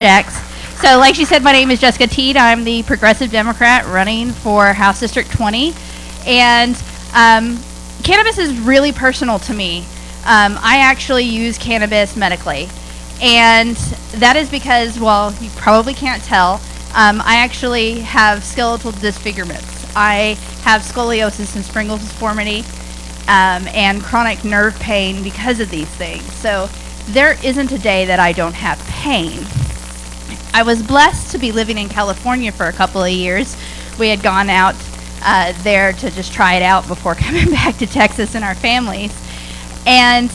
X. So like she said, my name is Jessica Teed. I'm the Progressive Democrat running for House District 20. And cannabis is really personal to me. I actually use cannabis medically. And that is because, well, you probably can't tell, I actually have skeletal disfigurements. I have scoliosis and Springles deformity and chronic nerve pain because of these things. So there isn't a day that I don't have pain. I was blessed to be living in California for a couple of years. We had gone out there to just try it out before coming back to Texas and our families. And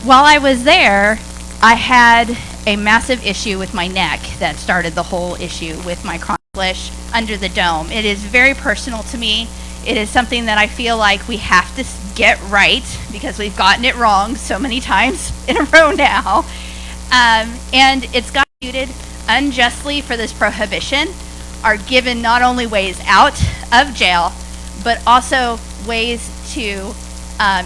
while I was there, I had a massive issue with my neck that started the whole issue with my chronic flesh under the dome. It is very personal to me. It is something that I feel like we have to get right because we've gotten it wrong so many times in a row now. And it's got muted unjustly for this prohibition, are given not only ways out of jail, but also ways to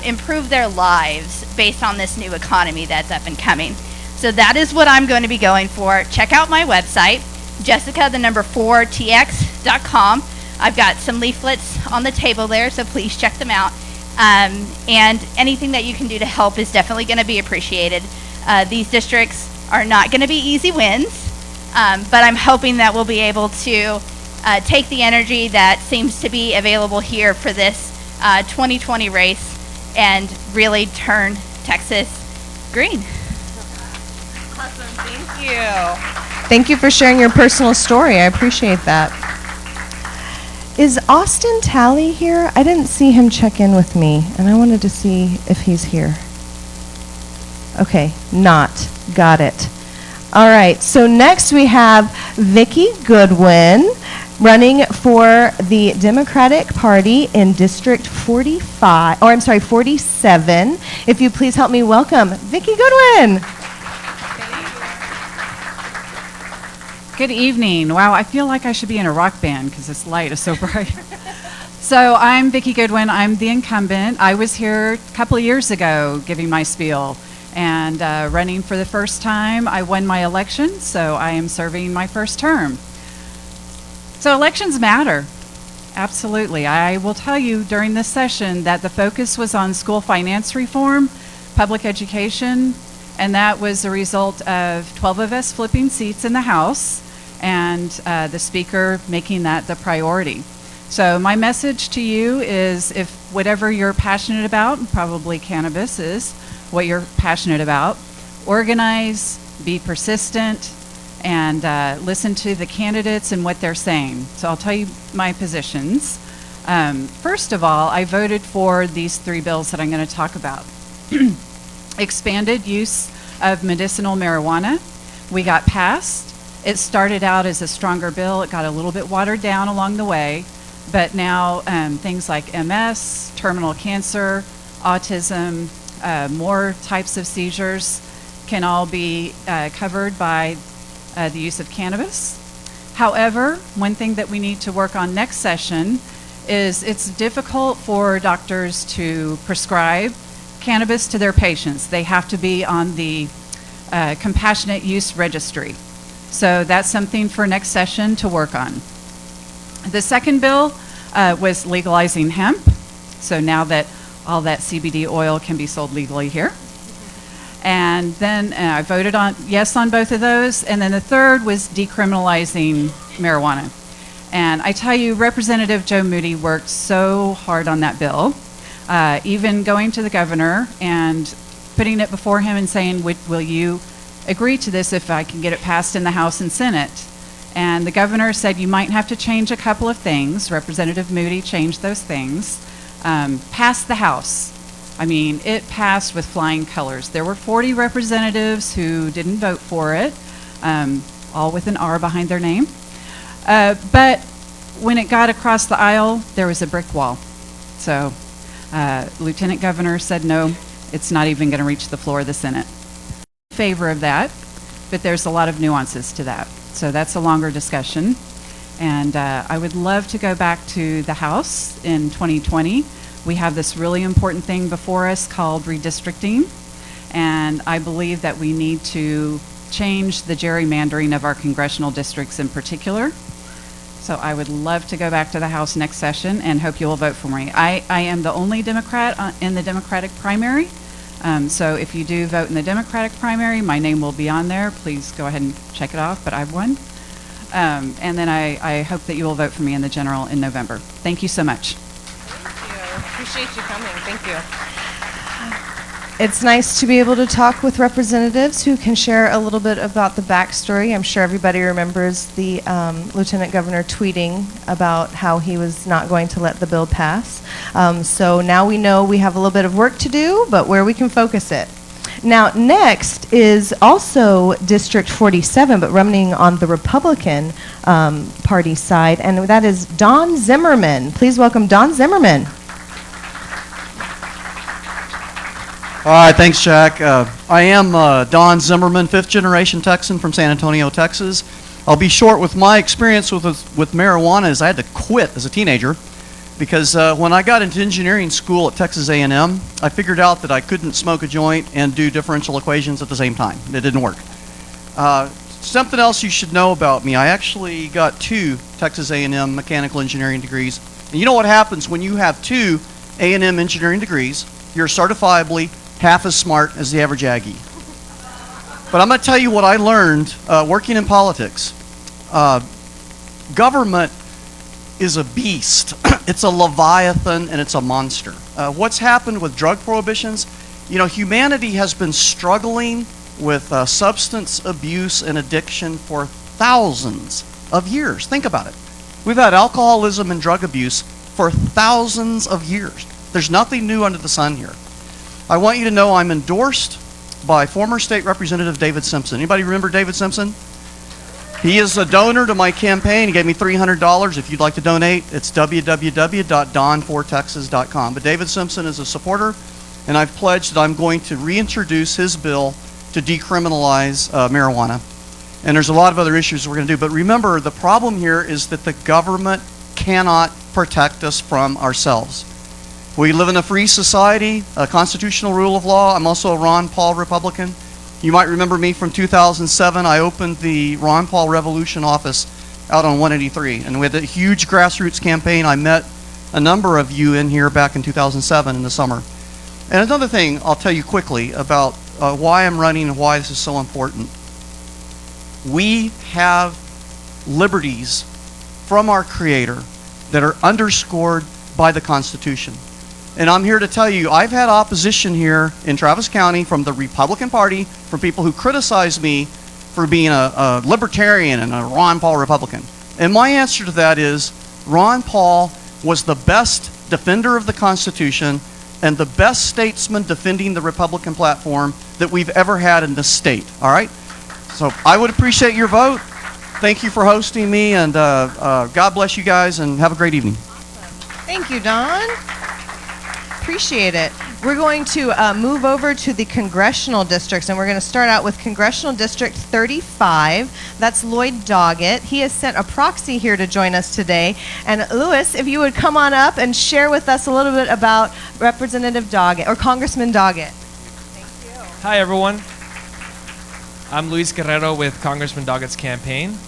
improve their lives based on this new economy that's up and coming. So that is what I'm going to be going for. Check out my website, Jessica4tx.com. I've got some leaflets on the table there, so please check them out. And anything that you can do to help is definitely going to be appreciated. These districts are not going to be easy wins. But I'm hoping that we'll be able to take the energy that seems to be available here for this 2020 race and really turn Texas green. Awesome, thank you. Thank you for sharing your personal story. I appreciate that. Is Austin Talley here? I didn't see him check in with me, and I wanted to see if he's here. Okay, not. Got it. All right, so next we have Vicki Goodwin running for the Democratic Party in District 47. If you please help me welcome Vicki Goodwin. Good evening. Wow, I feel like I should be in a rock band because this light is so bright. So I'm Vicki Goodwin. I'm the incumbent. I was here a couple of years ago giving my spiel. And running for the first time. I won my election, so I am serving my first term. So elections matter, absolutely. I will tell you during this session that the focus was on school finance reform, public education, and that was a result of 12 of us flipping seats in the House and the Speaker making that the priority. So my message to you is if whatever you're passionate about, probably cannabis is, what you're passionate about, organize, be persistent, and listen to the candidates and what they're saying. So I'll tell you my positions. First of all, I voted for these three bills that I'm going to talk about. Expanded use of medicinal marijuana. We got passed. It started out as a stronger bill. It got a little bit watered down along the way, but now things like MS, terminal cancer, autism, more types of seizures can all be covered by the use of cannabis. However, one thing that we need to work on next session is it's difficult for doctors to prescribe cannabis to their patients. They have to be on the compassionate use registry. So that's something for next session to work on. The second bill was legalizing hemp. So now that all that CBD oil can be sold legally here. And then I voted yes on both of those. And then the third was decriminalizing marijuana. And I tell you, Representative Joe Moody worked so hard on that bill, even going to the governor and putting it before him and saying, will you agree to this if I can get it passed in the House and Senate? And the governor said you might have to change a couple of things. Representative Moody changed those things. Passed the House. I mean, it passed with flying colors. There were 40 representatives who didn't vote for it, all with an R behind their name. But when it got across the aisle, there was a brick wall. So Lieutenant Governor said, no, it's not even going to reach the floor of the Senate. In favor of that, but there's a lot of nuances to that. So that's a longer discussion. And I would love to go back to the House in 2020. We have this really important thing before us called redistricting. And I believe that we need to change the gerrymandering of our congressional districts in particular. So I would love to go back to the House next session and hope you will vote for me. I am the only Democrat in the Democratic primary. So if you do vote in the Democratic primary, my name will be on there. Please go ahead and check it off, but I've won. And then I hope that you will vote for me in the general in November. Thank you so much. Thank you. Appreciate you coming. Thank you. It's nice to be able to talk with representatives who can share a little bit about the backstory. I'm sure everybody remembers the Lieutenant Governor tweeting about how he was not going to let the bill pass. So now we know we have a little bit of work to do, but where we can focus it. Now, next is also District 47, but running on the Republican Party side, and that is Don Zimmerman. Please welcome Don Zimmerman. All right, thanks, Jack. I am Don Zimmerman, fifth-generation Texan from San Antonio, Texas. I'll be short with my experience with marijuana is I had to quit as a teenager because when I got into engineering school at Texas A&M, I figured out that I couldn't smoke a joint and do differential equations at the same time. It didn't work. Something else you should know about me, I actually got 2 Texas A&M mechanical engineering degrees. And you know what happens when you have 2 A&M engineering degrees? You're certifiably half as smart as the average Aggie. But I'm going to tell you what I learned working in politics. Government is a beast. It's a leviathan and it's a monster. What's happened with drug prohibitions? You know, humanity has been struggling with substance abuse and addiction for thousands of years. Think about it. We've had alcoholism and drug abuse for thousands of years. There's nothing new under the sun here. I want you to know I'm endorsed by former State Representative David Simpson. Anybody remember David Simpson? He is a donor to my campaign. He gave me $300. If you'd like to donate, it's www.don4texas.com. But David Simpson is a supporter, and I've pledged that I'm going to reintroduce his bill to decriminalize marijuana. And there's a lot of other issues we're going to do. But remember, the problem here is that the government cannot protect us from ourselves. We live in a free society, a constitutional rule of law. I'm also a Ron Paul Republican. You might remember me from 2007. I opened the Ron Paul Revolution office out on 183. And we had a huge grassroots campaign. I met a number of you in here back in 2007 in the summer. And another thing I'll tell you quickly about why I'm running and why this is so important. We have liberties from our Creator that are underscored by the Constitution. And I'm here to tell you, I've had opposition here in Travis County from the Republican Party, from people who criticize me for being a libertarian and a Ron Paul Republican. And my answer to that is, Ron Paul was the best defender of the Constitution and the best statesman defending the Republican platform that we've ever had in this state, all right? So I would appreciate your vote. Thank you for hosting me, and God bless you guys, and have a great evening. Thank you, Don. Appreciate it. We're going to move over to the congressional districts, and we're going to start out with Congressional District 35. That's Lloyd Doggett. He has sent a proxy here to join us today. And Louis, if you would come on up and share with us a little bit about Representative Doggett, or Congressman Doggett. Thank you. Hi, everyone. I'm Luis Guerrero with Congressman Doggett's campaign,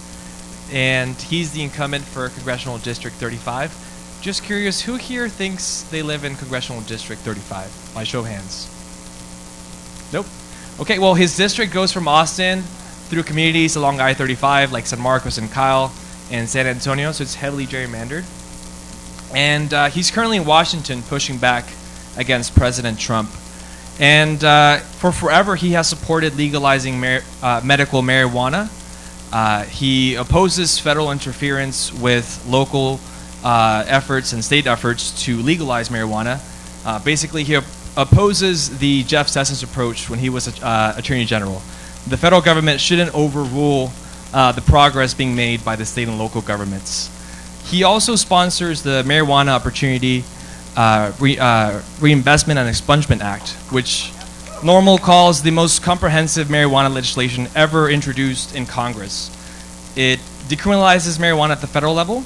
and he's the incumbent for Congressional District 35. Just curious, who here thinks they live in Congressional District 35? By show of hands. Nope. Okay, well, his district goes from Austin through communities along I-35 like San Marcos and Kyle and San Antonio, so it's heavily gerrymandered. And he's currently in Washington pushing back against President Trump. And for forever, he has supported legalizing medical marijuana. He opposes federal interference with local efforts and state efforts to legalize marijuana. Basically, he opposes the Jeff Sessions approach when he was Attorney General. The federal government shouldn't overrule the progress being made by the state and local governments. He also sponsors the Marijuana Opportunity Reinvestment and Expungement Act, which Normal calls the most comprehensive marijuana legislation ever introduced in Congress. It decriminalizes marijuana at the federal level.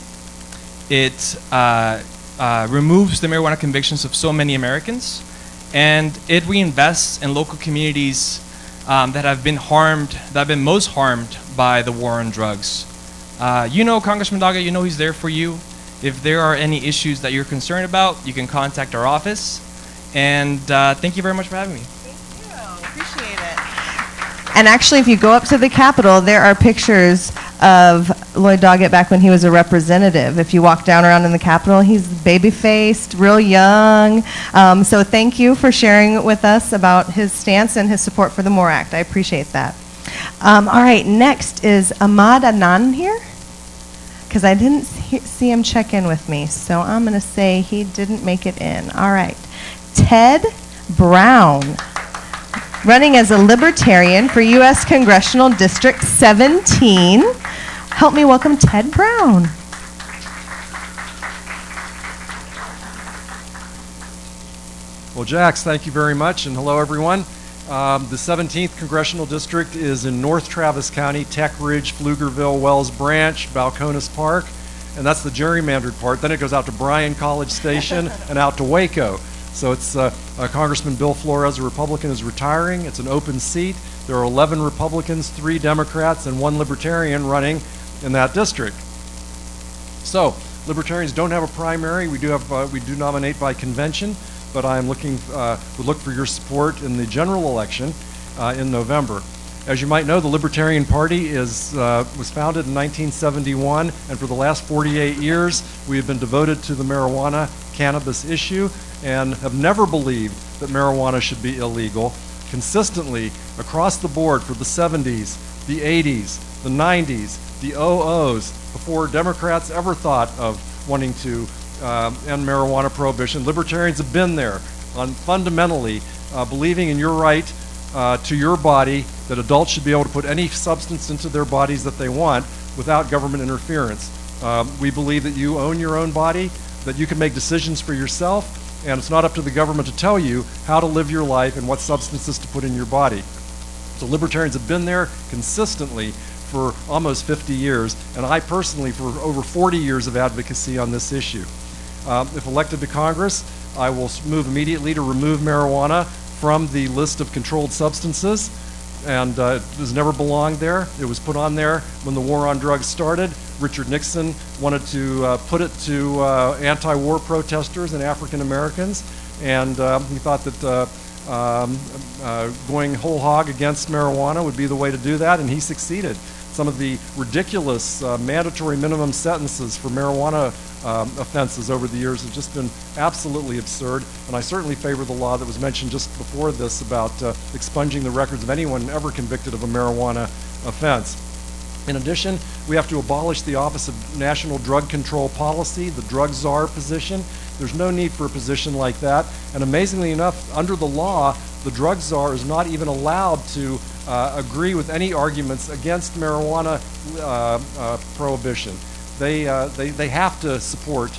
It removes the marijuana convictions of so many Americans, and it reinvests in local communities that have been most harmed by the war on drugs. You know Congressman Doggett, you know he's there for you. If there are any issues that you're concerned about, you can contact our office. And thank you very much for having me. Thank you. Appreciate it. And actually, if you go up to the Capitol, there are pictures of Lloyd Doggett back when he was a representative. If you walk down around in the Capitol, he's baby-faced, real young. So thank you for sharing with us about his stance and his support for the MORE Act. I appreciate that. All right, next is Ahmad Anan here, because I didn't see him check in with me. So I'm going to say he didn't make it in. All right. Ted Brown, running as a Libertarian for U.S. Congressional District 17. Help me welcome Ted Brown. Well, Jax, thank you very much, and hello, everyone. The 17th Congressional District is in North Travis County, Tech Ridge, Pflugerville, Wells Branch, Balcones Park, and that's the gerrymandered part. Then it goes out to Bryan College Station and out to Waco. So it's Congressman Bill Flores, a Republican, is retiring. It's an open seat. There are 11 Republicans, 3 Democrats, and 1 Libertarian running in that district. So Libertarians don't have a primary. We do nominate by convention, but I am would look for your support in the general election in November. As you might know, the Libertarian Party was founded in 1971, and for the last 48 years, we have been devoted to the marijuana cannabis issue and have never believed that marijuana should be illegal. Consistently, across the board for the 70s, the 80s, the 90s, the 00s, before Democrats ever thought of wanting to end marijuana prohibition, Libertarians have been there on fundamentally believing in your right to your body, that adults should be able to put any substance into their bodies that they want without government interference. We believe that you own your own body, that you can make decisions for yourself, and it's not up to the government to tell you how to live your life and what substances to put in your body. So Libertarians have been there consistently for almost 50 years, and I personally for over 40 years of advocacy on this issue. If elected to Congress, I will move immediately to remove marijuana from the list of controlled substances, and it has never belonged there. It was put on there when the war on drugs started. Richard Nixon wanted to put it to anti-war protesters and African Americans, and he thought that going whole hog against marijuana would be the way to do that, and he succeeded. Some of the ridiculous mandatory minimum sentences for marijuana offenses over the years have just been absolutely absurd, and I certainly favor the law that was mentioned just before this about expunging the records of anyone ever convicted of a marijuana offense. In addition, we have to abolish the Office of National Drug Control Policy, the drug czar position. There's no need for a position like that, and amazingly enough, under the law, the drug czar is not even allowed to agree with any arguments against marijuana prohibition. They have to support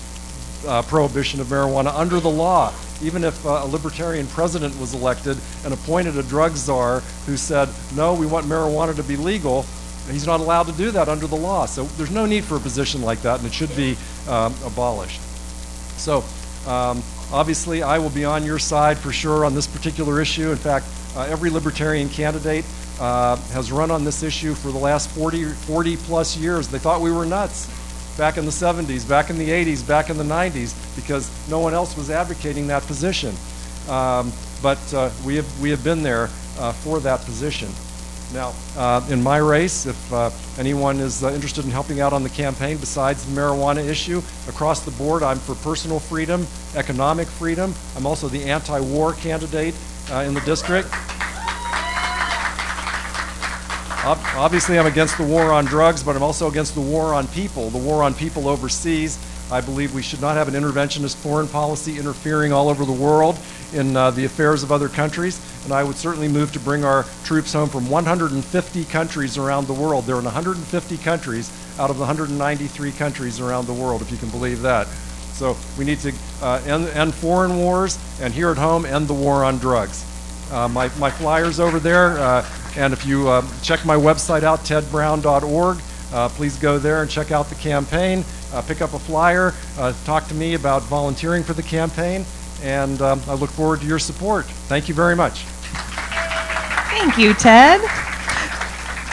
prohibition of marijuana under the law. Even if a Libertarian president was elected and appointed a drug czar who said, no, we want marijuana to be legal, he's not allowed to do that under the law. So there's no need for a position like that, and it should be abolished. So obviously, I will be on your side for sure on this particular issue. In fact, every Libertarian candidate has run on this issue for the last 40 plus years. They thought we were nuts back in the 70s, back in the 80s, back in the 90s, because no one else was advocating that position. But we have been there for that position. Now, in my race, if anyone is interested in helping out on the campaign besides the marijuana issue, across the board, I'm for personal freedom, economic freedom. I'm also the anti-war candidate in the district. Obviously, I'm against the war on drugs, but I'm also against the war on people overseas. I believe we should not have an interventionist foreign policy interfering all over the world in the affairs of other countries, and I would certainly move to bring our troops home from 150 countries around the world. They're in 150 countries out of the 193 countries around the world, if you can believe that. So we need to end foreign wars, and here at home, end the war on drugs. My flyer's over there, and if you check my website out, tedbrown.org, please go there and check out the campaign, pick up a flyer, talk to me about volunteering for the campaign, and I look forward to your support. Thank you very much. Thank you, Ted.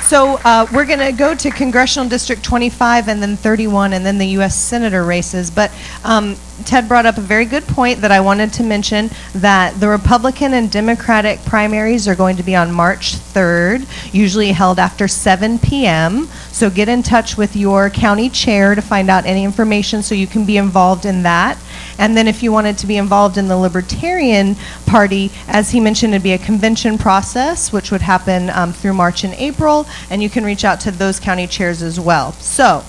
So we're going to go to Congressional District 25 and then 31 and then the U.S. Senator races. But Ted brought up a very good point that I wanted to mention, that the Republican and Democratic primaries are going to be on March 3rd, usually held after 7 p.m. So get in touch with your county chair to find out any information so you can be involved in that. And then if you wanted to be involved in the Libertarian Party, as he mentioned, it'd be a convention process, which would happen through March and April, and you can reach out to those county chairs as well. So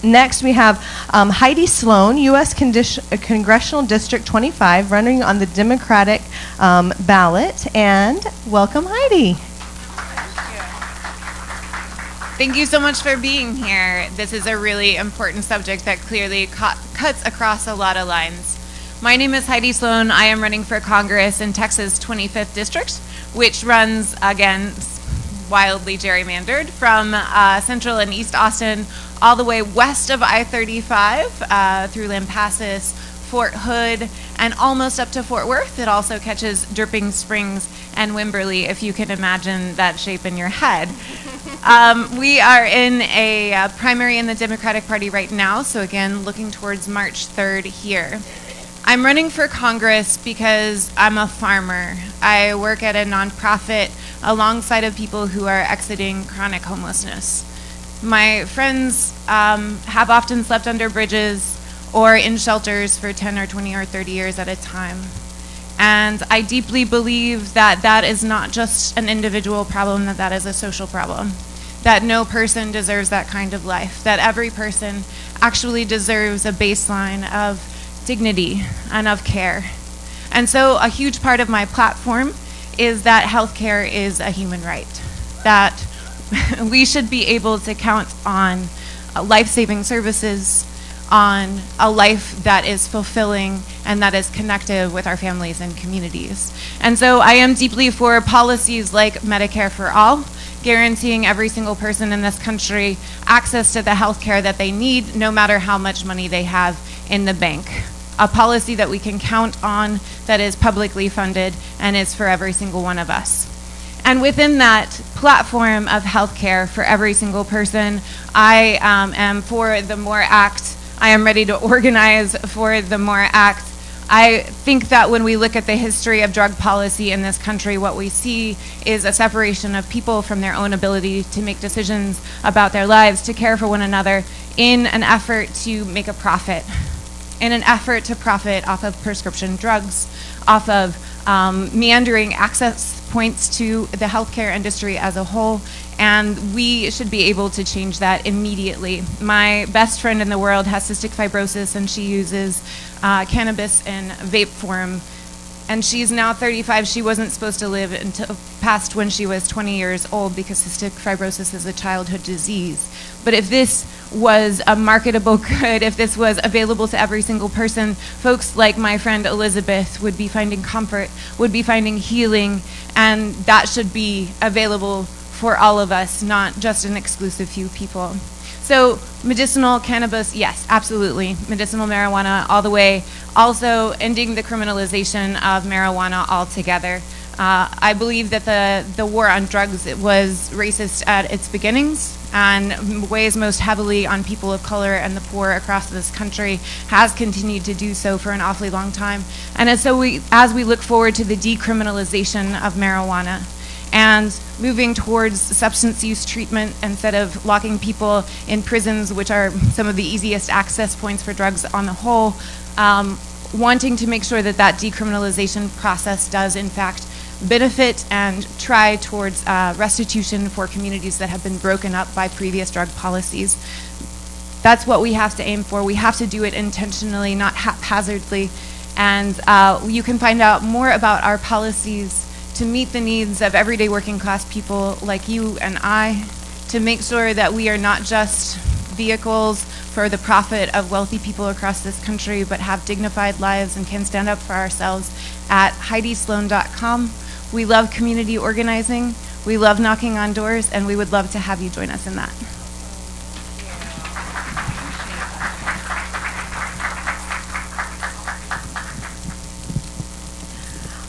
next we have Heidi Sloan, U.S. Congressional District 25, running on the Democratic ballot. And welcome, Heidi. Thank you so much for being here. This is a really important subject that clearly cuts across a lot of lines. My name is Heidi Sloan. I am running for Congress in Texas' 25th District, which runs, again, wildly gerrymandered from Central and East Austin all the way west of I-35 through Lampasas, Fort Hood, and almost up to Fort Worth. It also catches Dripping Springs and Wimberley, if you can imagine that shape in your head. We are in a primary in the Democratic Party right now, so again, looking towards March 3rd here. I'm running for Congress because I'm a farmer. I work at a nonprofit alongside of people who are exiting chronic homelessness. My friends have often slept under bridges or in shelters for 10 or 20 or 30 years at a time. And I deeply believe that that is not just an individual problem, that that is a social problem. That no person deserves that kind of life. That every person actually deserves a baseline of dignity and of care. And so a huge part of my platform is that healthcare is a human right. That we should be able to count on life-saving services, on a life that is fulfilling and that is connected with our families and communities. And so I am deeply for policies like Medicare for All, guaranteeing every single person in this country access to the health care that they need, no matter how much money they have in the bank. A policy that we can count on, that is publicly funded and is for every single one of us. And within that platform of healthcare for every single person, I am for the MORE Act. I am ready to organize for the MORE Act. I think that when we look at the history of drug policy in this country, what we see is a separation of people from their own ability to make decisions about their lives, to care for one another, in an effort to make a profit, in an effort to profit off of prescription drugs, off of meandering access points to the healthcare industry as a whole, and we should be able to change that immediately. My best friend in the world has cystic fibrosis, and she uses cannabis in vape form, and she's now 35. She wasn't supposed to live until past when she was 20 years old because cystic fibrosis is a childhood disease. But if this was a marketable good, if this was available to every single person, folks like my friend Elizabeth would be finding comfort, would be finding healing, and that should be available for all of us, not just an exclusive few people. So medicinal cannabis, yes, absolutely. Medicinal marijuana all the way. Also ending the criminalization of marijuana altogether. I believe that the war on drugs, it was racist at its beginnings and weighs most heavily on people of color and the poor across this country, has continued to do so for an awfully long time. And as we look forward to the decriminalization of marijuana and moving towards substance use treatment instead of locking people in prisons, which are some of the easiest access points for drugs on the whole, wanting to make sure that that decriminalization process does in fact benefit and try towards restitution for communities that have been broken up by previous drug policies. That's what we have to aim for. We have to do it intentionally, not haphazardly. And you can find out more about our policies to meet the needs of everyday working class people like you and I, to make sure that we are not just vehicles for the profit of wealthy people across this country, but have dignified lives and can stand up for ourselves at HeidiSloan.com. We love community organizing, we love knocking on doors, and we would love to have you join us in that.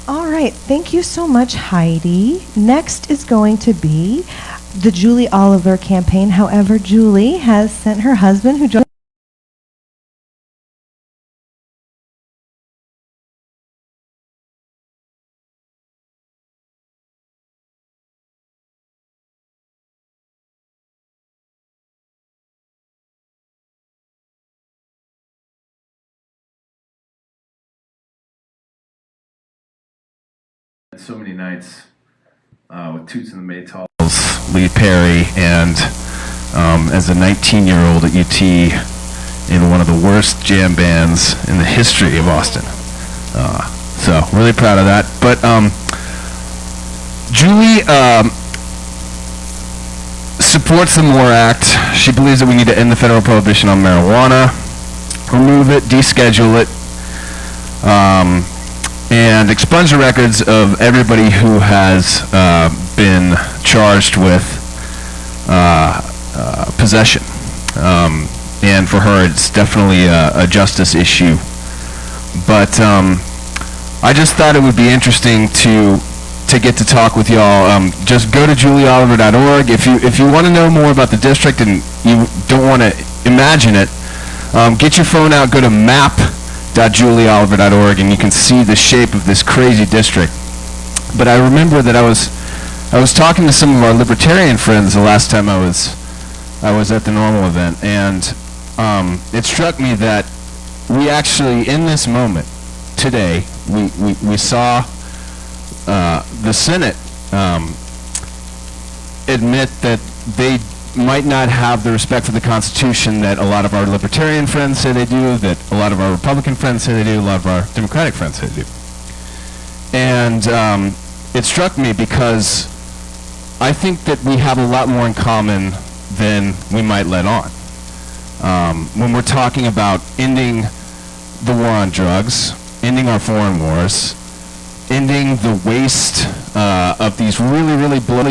All right. right, thank you so much, Heidi. Next is going to be the Julie Oliver campaign. However, Julie has sent her husband, who joined. So many nights with Toots and the Maytals, Lee Perry, and as a 19-year-old at UT in one of the worst jam bands in the history of Austin. So really proud of that. But Julie supports the MORE Act. She believes that we need to end the federal prohibition on marijuana, remove it, deschedule it, and expunge the records of everybody who has been charged with possession. And for her, it's definitely a justice issue. But I just thought it would be interesting to get to talk with y'all. Just go to julieoliver.org. If you want to know more about the district and you don't want to imagine it, get your phone out, go to map.julieoliver.org, and you can see the shape of this crazy district. But I remember that I was talking to some of our libertarian friends the last time I was at the Normal event, and it struck me that we actually, in this moment today, we saw the Senate admit that they might not have the respect for the Constitution that a lot of our libertarian friends say they do, that a lot of our Republican friends say they do, a lot of our Democratic friends say they do. And it struck me because I think that we have a lot more in common than we might let on. When we're talking about ending the war on drugs, ending our foreign wars, ending the waste of these really, really bloody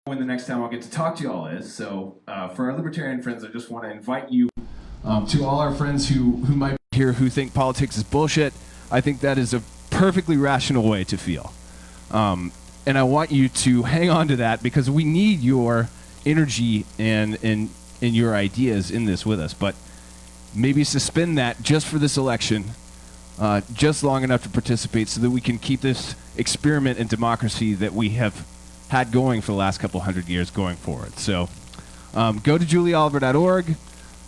when the next time I'll get to talk to y'all is. So for our libertarian friends, I just want to invite you to all our friends who might be here who think politics is bullshit. I think that is a perfectly rational way to feel. And I want you to hang on to that because we need your energy and your ideas in this with us. But maybe suspend that just for this election, just long enough to participate so that we can keep this experiment in democracy that we have had going for the last couple hundred years going forward. So go to julieoliver.org.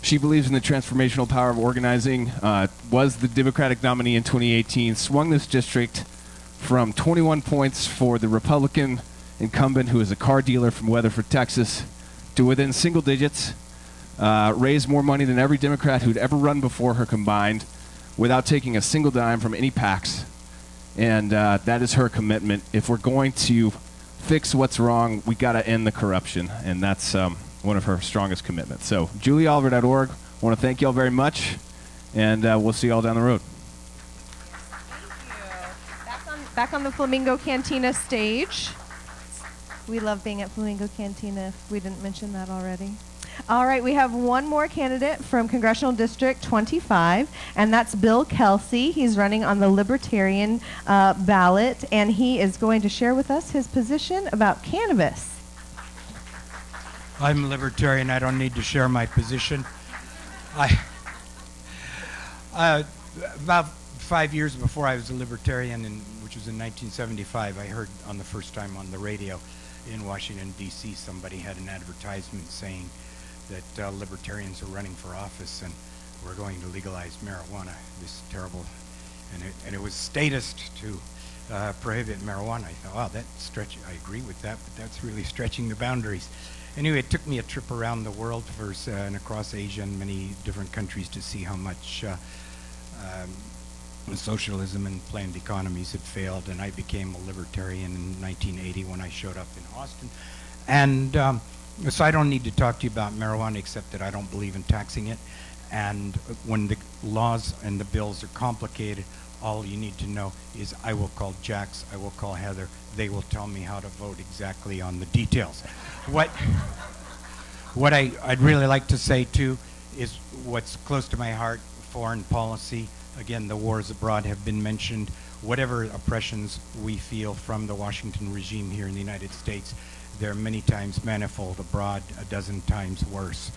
She believes in the transformational power of organizing, was the Democratic nominee in 2018, swung this district from 21 points for the Republican incumbent who is a car dealer from Weatherford, Texas, to within single digits, raised more money than every Democrat who'd ever run before her combined without taking a single dime from any PACs. And that is her commitment. If we're going to fix what's wrong, we got to end the corruption, and that's one of her strongest commitments. So julieoliver.org. I want to thank you all very much, and we'll see you all down the road. Thank you. Back on the Flamingo Cantina stage. We love being at Flamingo Cantina, if we didn't mention that already. All right, we have one more candidate from Congressional District 25, and that's Bill Kelsey. He's running on the Libertarian ballot, and he is going to share with us his position about cannabis. I'm a libertarian. I don't need to share my position. About 5 years before I was a libertarian, which was in 1975, I heard on the first time on the radio in Washington, D.C., somebody had an advertisement saying that libertarians are running for office and we're going to legalize marijuana. This is terrible. And it was statist to prohibit marijuana. I thought, wow, that's I agree with that, but that's really stretching the boundaries. Anyway, it took me a trip around the world first and across Asia and many different countries to see how much socialism and planned economies had failed, and I became a libertarian in 1980 when I showed up in Austin. And so I don't need to talk to you about marijuana except that I don't believe in taxing it. And when the laws and the bills are complicated, All you need to know is I will call Jax, I will call Heather. They will tell me how to vote exactly on the details. What I'd really like to say too is what's close to my heart, foreign policy. Again, the wars abroad have been mentioned. Whatever oppressions we feel from the Washington regime here in the United States, they're many times manifold abroad, a dozen times worse.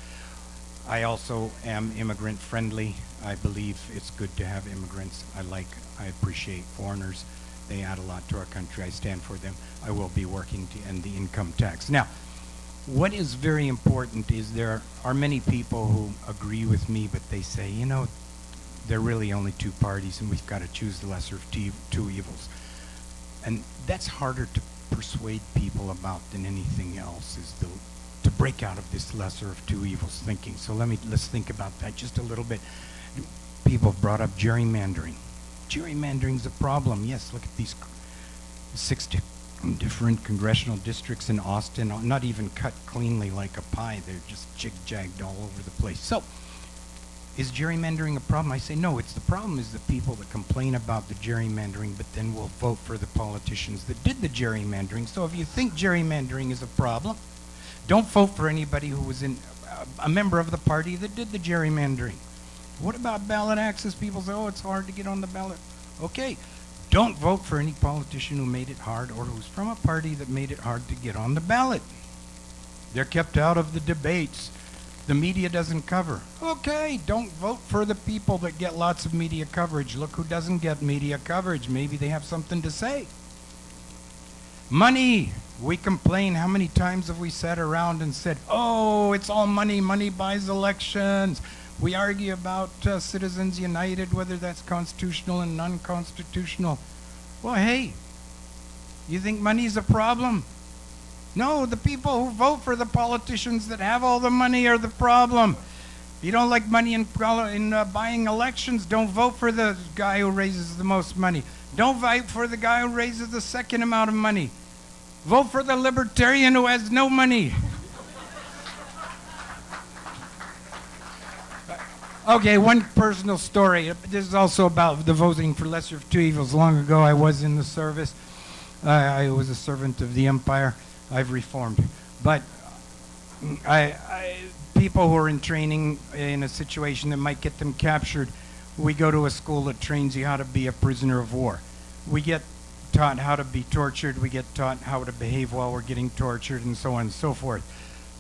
I also am immigrant friendly. I believe it's good to have immigrants. I appreciate foreigners. They add a lot to our country. I stand for them. I will be working to end the income tax. Now, what is very important is there are many people who agree with me, but they say, you know, there are really only two parties and we've got to choose the lesser of two evils. And that's harder to persuade people about than anything else, is to break out of this lesser of two evils thinking. So let's think about that just a little bit. People have brought up gerrymandering. Gerrymandering's a problem. Yes, look at these 6 different congressional districts in Austin, not even cut cleanly like a pie. They're just jig-jagged all over the place. So, is gerrymandering a problem? I say no. The problem is the people that complain about the gerrymandering, but then will vote for the politicians that did the gerrymandering. So if you think gerrymandering is a problem, don't vote for anybody who was a member of the party that did the gerrymandering. What about ballot access? People say, oh, it's hard to get on the ballot. Okay, don't vote for any politician who made it hard or who's from a party that made it hard to get on the ballot. They're kept out of the debates. The media doesn't cover. Okay, don't vote for the people that get lots of media coverage. Look who doesn't get media coverage. Maybe they have something to say. Money. We complain. How many times have we sat around and said, oh, it's all money. Money buys elections. We argue about Citizens United, whether that's constitutional and non-constitutional. Well, hey, you think money's a problem? No, the people who vote for the politicians that have all the money are the problem. If you don't like money in buying elections, don't vote for the guy who raises the most money. Don't vote for the guy who raises the second amount of money. Vote for the libertarian who has no money. Okay, one personal story. This is also about the voting for lesser of two evils. Long ago, I was in the service. I was a servant of the empire. I've reformed. But people who are in training in a situation that might get them captured, we go to a school that trains you how to be a prisoner of war. We get taught how to be tortured. We get taught how to behave while we're getting tortured, and so on and so forth.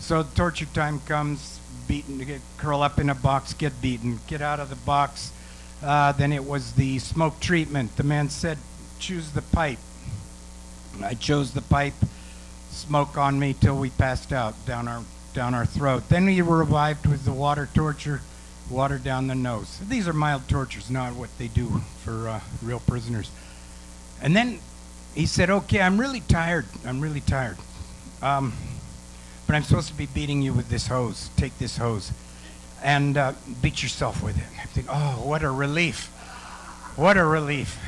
So torture time comes, beaten, curl up in a box, get beaten, get out of the box. Then it was the smoke treatment. The man said, choose the pipe. I chose the pipe. Smoke on me till we passed out down our throat. Then we were revived with the water torture, water down the nose. These are mild tortures, not what they do for real prisoners. And then he said, okay, I'm really tired. But I'm supposed to be beating you with this hose. Take this hose and beat yourself with it. I think, oh, what a relief. What a relief.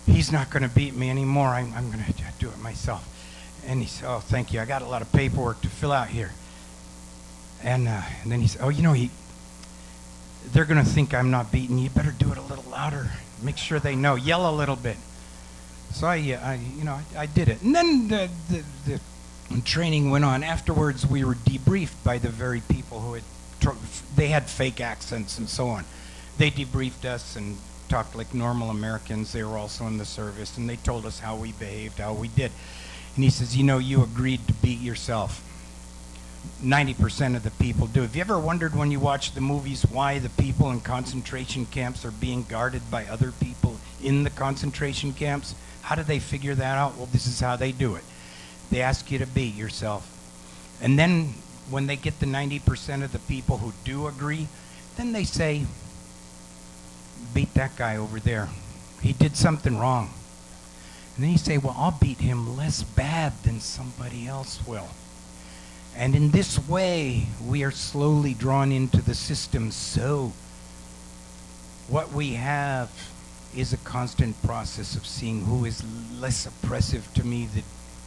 He's not going to beat me anymore. I'm going to do it myself. And he said, oh, thank you. I got a lot of paperwork to fill out here. And then he said, oh, you know, they're going to think I'm not beating you. You better do it a little louder. Make sure they know. Yell a little bit. So I did it. And then the training went on. Afterwards, we were debriefed by the very people who they had fake accents and so on. They debriefed us and talked like normal Americans. They were also in the service, and they told us how we behaved, how we did. And he says, you know, you agreed to beat yourself. 90% of the people do. Have you ever wondered when you watch the movies why the people in concentration camps are being guarded by other people in the concentration camps? How do they figure that out? Well, this is how they do it. They ask you to beat yourself. And then when they get the 90% of the people who do agree, then they say, beat that guy over there. He did something wrong. And then you say, well, I'll beat him less bad than somebody else will. And in this way, we are slowly drawn into the system. So what we have is a constant process of seeing who is less oppressive to me, the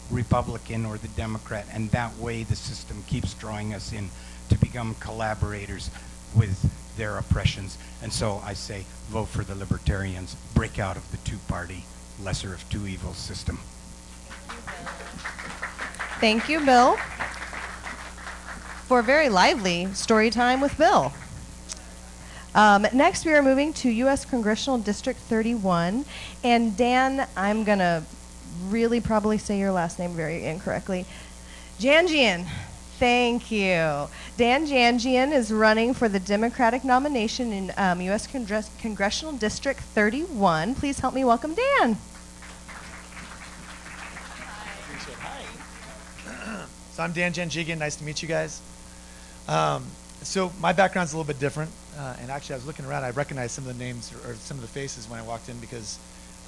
Republican or the Democrat, and that way the system keeps drawing us in to become collaborators with their oppressions. And so I say, vote for the Libertarians. Break out of the two-party, lesser of two evils system. Thank you, Bill, for a very lively story time with Bill. Next, we are moving to U.S. Congressional District 31. And Dan, I'm going to really probably say your last name very incorrectly. Janjian. Thank you. Dan Janjian is running for the Democratic nomination in U.S. Congressional District 31. Please help me welcome Dan. Hi. So I'm Dan Janjian. Nice to meet you guys. So my background's a little bit different. And actually, I was looking around. I recognized some of the names or some of the faces when I walked in because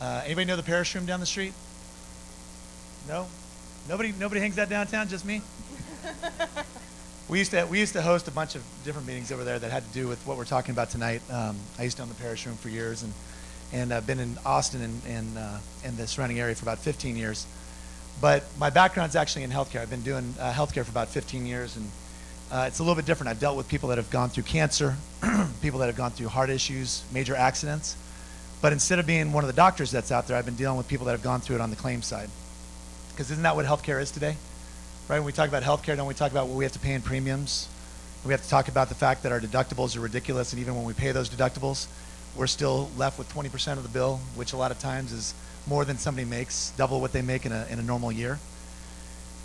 anybody know the Parish Room down the street? No? Nobody hangs that downtown, just me? We used to host a bunch of different meetings over there that had to do with what we're talking about tonight. I used to own the Parish Room for years, and I've been in Austin and the surrounding area for about 15 years. But my background's actually in healthcare. I've been doing healthcare for about 15 years, and it's a little bit different. I've dealt with people that have gone through cancer, people that have gone through heart issues, major accidents. But instead of being one of the doctors that's out there, I've been dealing with people that have gone through it on the claim side. Because isn't that what healthcare is today? Right? When we talk about healthcare, don't we talk about what we have to pay in premiums? We have to talk about the fact that our deductibles are ridiculous, and even when we pay those deductibles, we're still left with 20% of the bill, which a lot of times is more than somebody makes, double what they make in a normal year.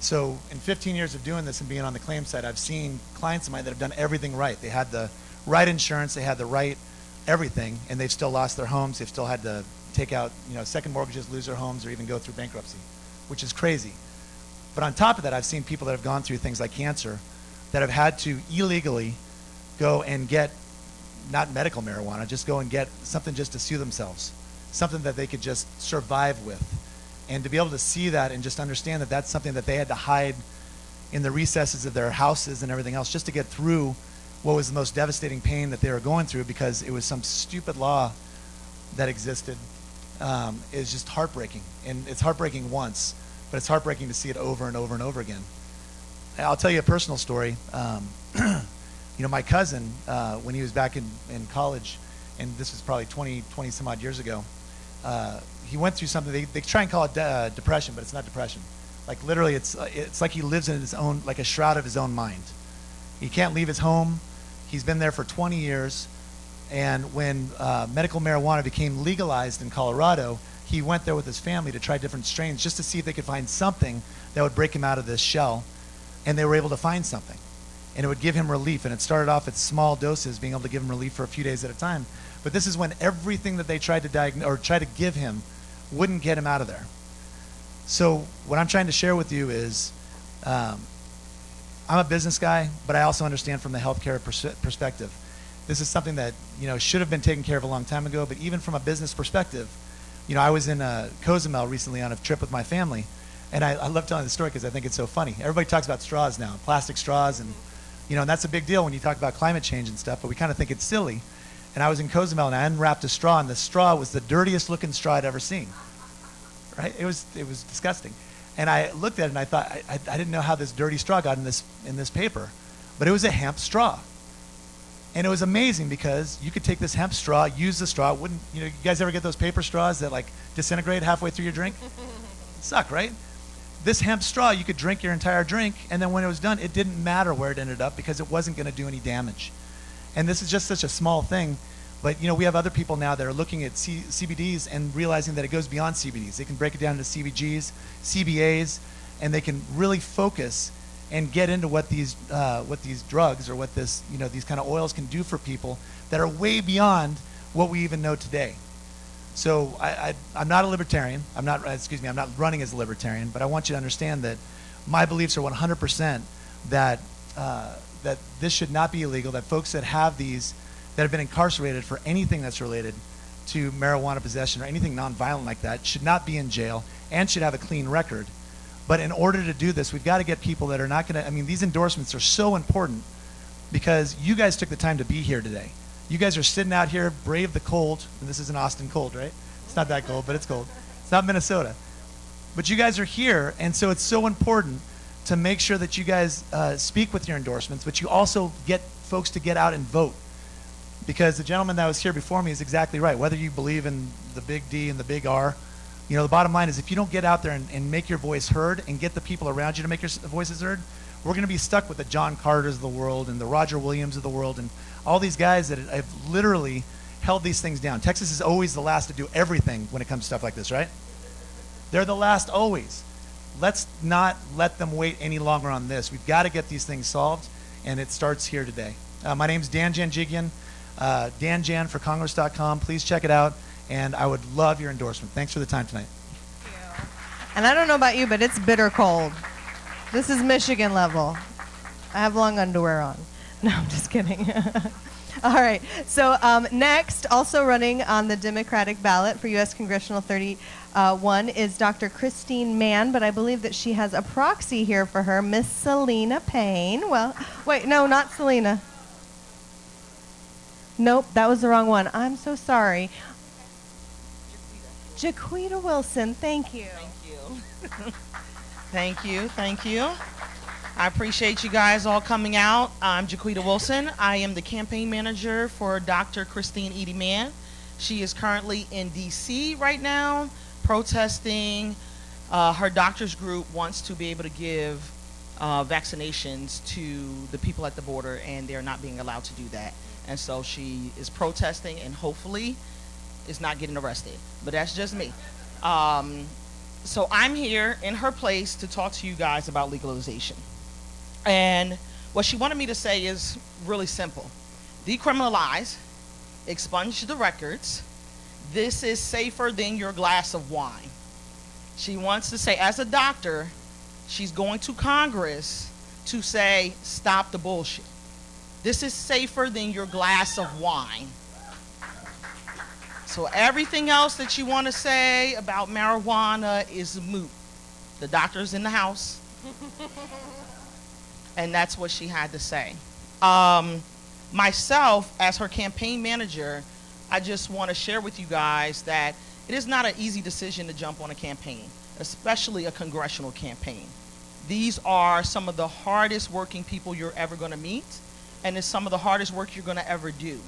So in 15 years of doing this and being on the claim side, I've seen clients of mine that have done everything right. They had the right insurance, they had the right everything, and they've still lost their homes. They've still had to take out second mortgages, lose their homes, or even go through bankruptcy, which is crazy. But on top of that, I've seen people that have gone through things like cancer that have had to illegally go and get, not medical marijuana, just go and get something just to soothe themselves, something that they could just survive with. And to be able to see that and just understand that that's something that they had to hide in the recesses of their houses and everything else just to get through what was the most devastating pain that they were going through because it was some stupid law that existed is just heartbreaking. And it's heartbreaking once, but it's heartbreaking to see it over and over and over again. I'll tell you a personal story. My cousin, when he was back in college, and this was probably 20 some odd years ago, he went through something, they try and call it depression, but it's not depression. Like literally, it's like he lives in his own, like a shroud of his own mind. He can't leave his home. He's been there for 20 years. And when medical marijuana became legalized in Colorado, he went there with his family to try different strains just to see if they could find something that would break him out of this shell. And they were able to find something. And it would give him relief. And it started off at small doses, being able to give him relief for a few days at a time. But this is when everything that they tried to diagnose or try to give him wouldn't get him out of there. So what I'm trying to share with you is I'm a business guy, but I also understand from the healthcare perspective. This is something that should have been taken care of a long time ago, but even from a business perspective, I was in Cozumel recently on a trip with my family, and I love telling the story because I think it's so funny. Everybody talks about straws now, plastic straws, and and that's a big deal when you talk about climate change and stuff, but we kind of think it's silly. And I was in Cozumel, and I unwrapped a straw, and the straw was the dirtiest looking straw I'd ever seen. Right? It was disgusting. And I looked at it, and I thought, I didn't know how this dirty straw got in this paper, but it was a hemp straw. And it was amazing because you could take this hemp straw, use the straw. Wouldn't you guys ever get those paper straws that like disintegrate halfway through your drink? Suck, right? This hemp straw, you could drink your entire drink, and then when it was done, it didn't matter where it ended up because it wasn't going to do any damage. And this is just such a small thing, but we have other people now that are looking at CBDs and realizing that it goes beyond CBDs. They can break it down into CBGs, CBAs, and they can really focus and get into what these drugs or what these kind of oils can do for people that are way beyond what we even know today. So I'm not a libertarian. I'm not running as a libertarian, but I want you to understand that my beliefs are 100% that this should not be illegal, that folks that have these, that have been incarcerated for anything that's related to marijuana possession or anything nonviolent like that should not be in jail and should have a clean record. But in order to do this, we've got to get people that are not going to, these endorsements are so important because you guys took the time to be here today. You guys are sitting out here, brave the cold, and this is an Austin cold, right? It's not that cold, but it's cold. It's not Minnesota. But you guys are here, and so it's so important to make sure that you guys speak with your endorsements, but you also get folks to get out and vote. Because the gentleman that was here before me is exactly right. Whether you believe in the big D and the big R, you know, the bottom line is if you don't get out there and make your voice heard and get the people around you to make your voices heard, we're going to be stuck with the John Carters of the world and the Roger Williams of the world and all these guys that have literally held these things down. Texas is always the last to do everything when it comes to stuff like this, right? They're the last always. Let's not let them wait any longer on this. We've got to get these things solved, and it starts here today. My name's Dan Janjigian, danjanforcongress.com. Please check it out, and I would love your endorsement. Thanks for the time tonight. And I don't know about you, but it's bitter cold. This is Michigan level. I have long underwear on. No, I'm just kidding. All right. So next, also running on the Democratic ballot for U.S. Congressional 31 is Dr. Christine Mann, but I believe that she has a proxy here for her, Miss Selena Payne. Well, wait, no, not Selena. Nope, that was the wrong one. I'm so sorry. Jaquita Wilson, thank you. Thank you, thank you. I appreciate you guys all coming out. I'm Jaquita Wilson. I am the campaign manager for Dr. Christine Edie Mann. She is currently in D.C. right now protesting. Her doctor's group wants to be able to give vaccinations to the people at the border, and they're not being allowed to do that. And so she is protesting and hopefully is not getting arrested. But that's just me. So I'm here in her place to talk to you guys about legalization. And what she wanted me to say is really simple. Decriminalize, expunge the records. This is safer than your glass of wine. She wants to say, as a doctor, she's going to Congress to say, stop the bullshit. This is safer than your glass of wine. So everything else that you want to say about marijuana is moot. The doctor's in the house. And that's what she had to say. Myself, as her campaign manager, I just want to share with you guys that it is not an easy decision to jump on a campaign, especially a congressional campaign. These are some of the hardest working people you're ever going to meet, and it's some of the hardest work you're going to ever do.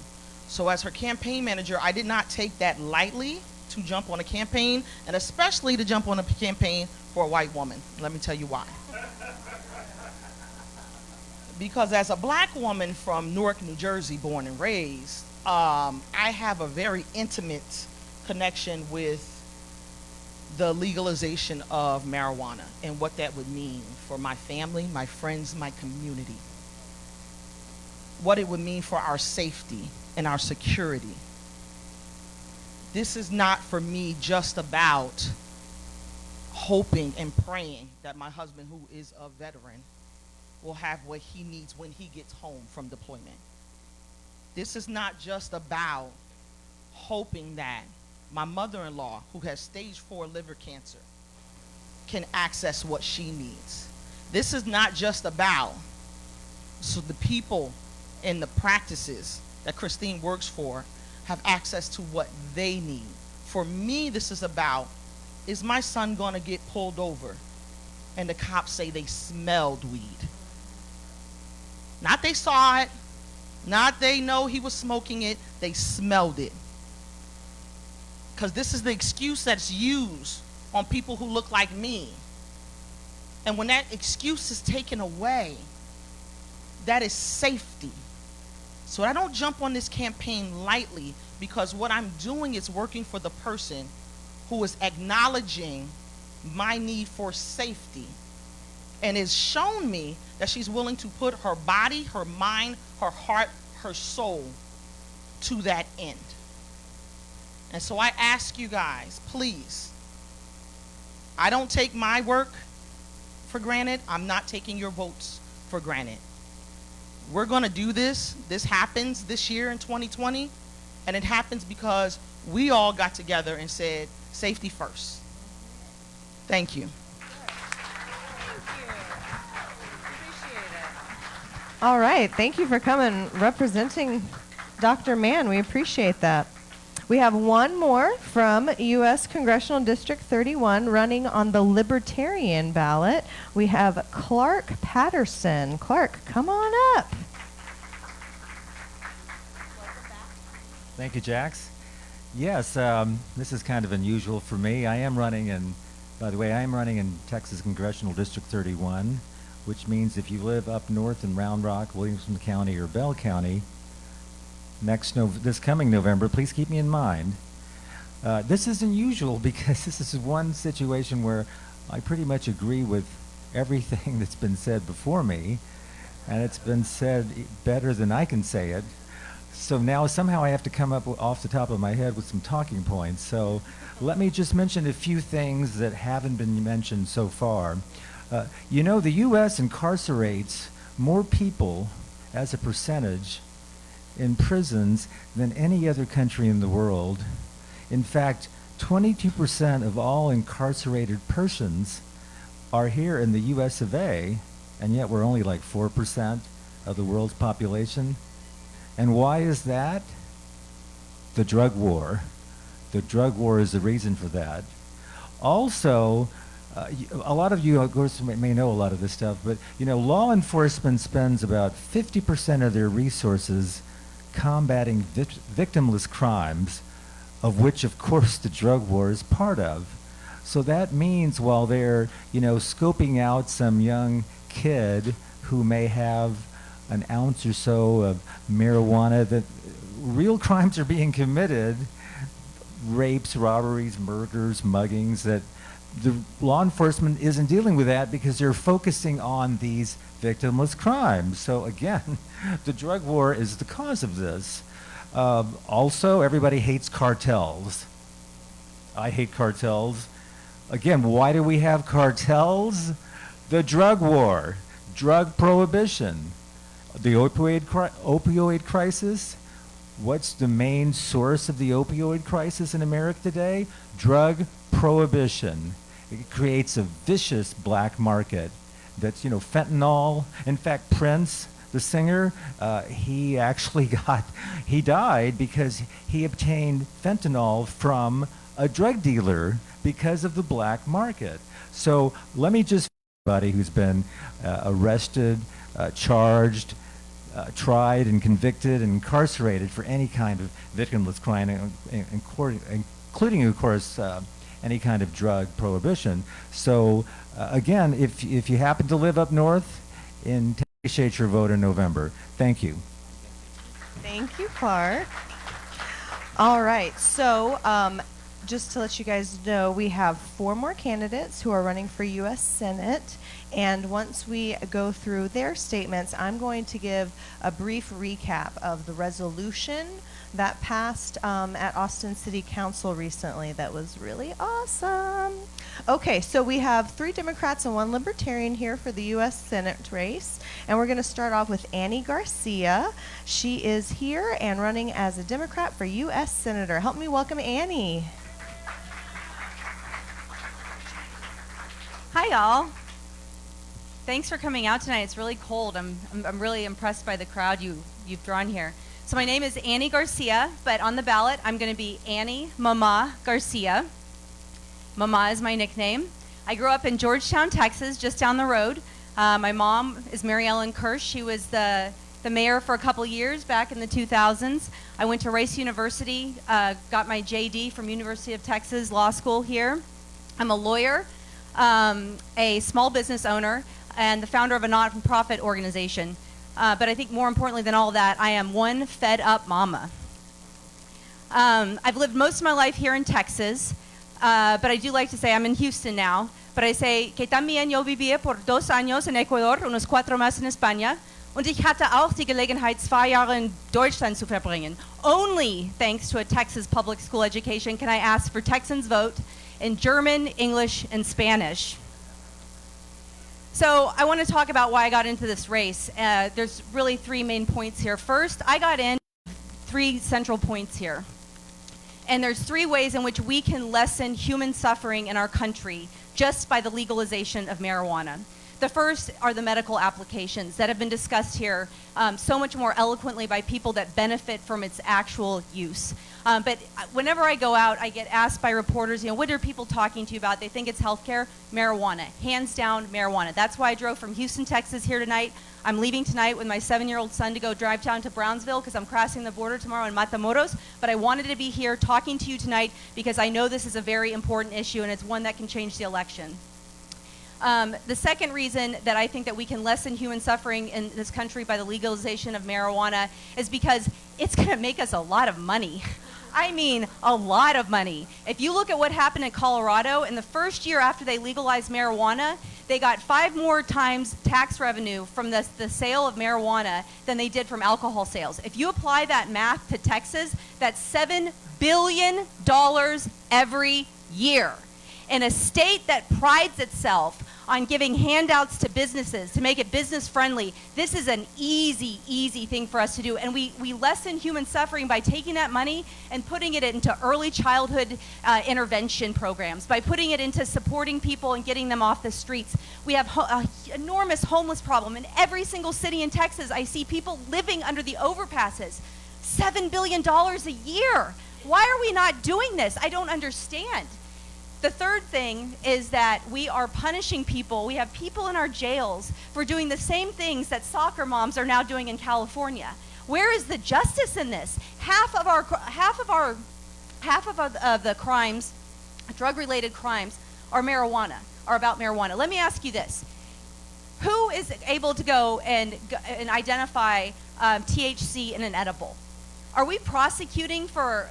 So as her campaign manager, I did not take that lightly to jump on a campaign, and especially to jump on a campaign for a white woman. Let me tell you why. Because as a black woman from Newark, New Jersey, born and raised, I have a very intimate connection with the legalization of marijuana and what that would mean for my family, my friends, my community. What it would mean for our safety and our security. This is not for me just about hoping and praying that my husband, who is a veteran, will have what he needs when he gets home from deployment. This is not just about hoping that my mother-in-law, who has stage 4 liver cancer, can access what she needs. This is not just about so the people and the practices that Christine works for have access to what they need. For me, this is about, is my son going to get pulled over and the cops say they smelled weed? Not they saw it, not they know he was smoking it, they smelled it. Because this is the excuse that's used on people who look like me. And when that excuse is taken away, that is safety. So I don't jump on this campaign lightly, because what I'm doing is working for the person who is acknowledging my need for safety and has shown me that she's willing to put her body, her mind, her heart, her soul to that end. And so I ask you guys, please, I don't take my work for granted. I'm not taking your votes for granted. We're going to do this. This happens this year in 2020, and it happens because we all got together and said, safety first. Thank you. All right. Thank you for coming, representing Dr. Mann. We appreciate that. We have one more from U.S. Congressional District 31 running on the Libertarian ballot. We have Clark Patterson. Clark, come on up. Thank you, Jax. Yes, this is kind of unusual for me. I am running in, by the way, I am running in Texas Congressional District 31, which means if you live up north in Round Rock, Williamson County, or Bell County, this coming November, please keep me in mind. This is unusual because this is one situation where I pretty much agree with everything that's been said before me, and it's been said better than I can say it. So now somehow I have to come up off the top of my head with some talking points. So let me just mention a few things that haven't been mentioned so far. You know, the U.S. incarcerates more people as a percentage in prisons than any other country in the world. In fact, 22% of all incarcerated persons are here in the US of A, and yet we're only like 4% of the world's population. And why is that? The drug war. The drug war is the reason for that. Also, a lot of you, of course, may know a lot of this stuff, but you know, law enforcement spends about 50% of their resources combating victimless crimes, of which, of course, the drug war is part of. So that means while they're, you know, scoping out some young kid who may have an ounce or so of marijuana, that real crimes are being committed, rapes, robberies, murders, muggings, that the law enforcement isn't dealing with that because they're focusing on these victimless crimes. So again, the drug war is the cause of this. Also, everybody hates cartels. I hate cartels. Again, why do we have cartels? The drug war, drug prohibition, the opioid crisis. What's the main source of the opioid crisis in America today? Drug prohibition. It creates a vicious black market that's, you know, fentanyl. In fact, Prince, the singer, he actually he died because he obtained fentanyl from a drug dealer because of the black market. So let me just, everybody who's been arrested, charged, tried and convicted and incarcerated for any kind of victimless crime, including, of course, any kind of drug prohibition. So again, if you happen to live up north, appreciate your vote in November. Thank you. Thank you, Clark. All right, so just to let you guys know, we have 4 more candidates who are running for U.S. Senate. And once we go through their statements, I'm going to give a brief recap of the resolution that passed at Austin City Council recently. That was really awesome. Okay, so we have 3 Democrats and 1 Libertarian here for the U.S. Senate race. And we're going to start off with Annie Garcia. She is here and running as a Democrat for U.S. Senator. Help me welcome Annie. Hi, y'all. Thanks for coming out tonight. It's really cold. I'm really impressed by the crowd you've drawn here. So my name is Annie Garcia, but on the ballot I'm going to be Annie Mama Garcia. Mama is my nickname. I grew up in Georgetown, Texas, just down the road. My mom is Mary Ellen Kirsch. She was the mayor for a couple years back in the 2000s. I went to Rice University, got my JD from University of Texas Law School here. I'm a lawyer, a small business owner, and the founder of a not-for-profit organization. But I think more importantly than all that, I am one fed-up mama. I've lived most of my life here in Texas, but I do like to say I'm in Houston now. But I say que también yo viví por 2 años en Ecuador, unos 4 más in España. Und ich hatte auch die Gelegenheit, 2 Jahre in Deutschland zu verbringen. Only thanks to a Texas public school education can I ask for Texans' vote in German, English, and Spanish. So I want to talk about why I got into this race. There's really 3 main points here. First, I got in 3 central points here. And there's 3 ways in which we can lessen human suffering in our country just by the legalization of marijuana. The first are the medical applications that have been discussed here so much more eloquently by people that benefit from its actual use. But whenever I go out, I get asked by reporters, what are people talking to you about? They think it's healthcare. Marijuana. Hands down, marijuana. That's why I drove from Houston, Texas here tonight. I'm leaving tonight with my 7-year-old son to go drive down to Brownsville because I'm crossing the border tomorrow in Matamoros. But I wanted to be here talking to you tonight because I know this is a very important issue and it's one that can change the election. The second reason that I think that we can lessen human suffering in this country by the legalization of marijuana is because it's going to make us a lot of money. I mean, a lot of money. If you look at what happened in Colorado, in the first year after they legalized marijuana, they got 5 more times tax revenue from the sale of marijuana than they did from alcohol sales. If you apply that math to Texas, that's $7 billion every year. In a state that prides itself on giving handouts to businesses to make it business friendly, this is an easy thing for us to do. And we lessen human suffering by taking that money and putting it into early childhood intervention programs, by putting it into supporting people and getting them off the streets. We have an enormous homeless problem. In every single city in Texas, I see people living under the overpasses. $7 billion a year. Why are we not doing this? I don't understand. The third thing is that we are punishing people. We have people in our jails for doing the same things that soccer moms are now doing in California. Where is the justice in this? Half of the crimes, drug-related crimes, are about marijuana. Let me ask you this: who is able to go and identify THC in an edible? Are we prosecuting for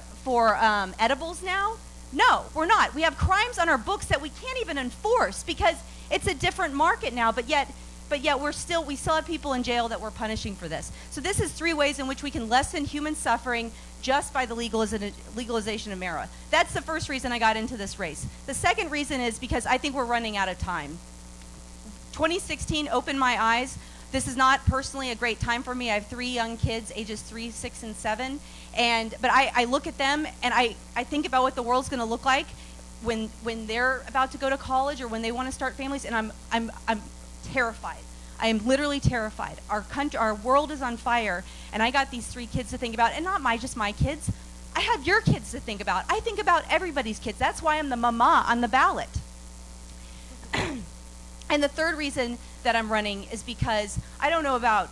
edibles now? No, we're not. We have crimes on our books that we can't even enforce because it's a different market now, but yet we still have people in jail that we're punishing for this. So this is 3 ways in which we can lessen human suffering just by the legalization of marijuana. That's the first reason I got into this race. The second reason is because I think we're running out of time. 2016 opened my eyes. This is not personally a great time for me. I have 3 young kids, ages 3, 6, and 7. But I look at them and I think about what the world's going to look like when they're about to go to college or when they want to start families, and I'm terrified. I am literally terrified. Our world is on fire, and I got these 3 kids to think about, and not just my kids. I have your kids to think about. I think about everybody's kids. That's why I'm the mama on the ballot. And the third reason that I'm running is because I don't know about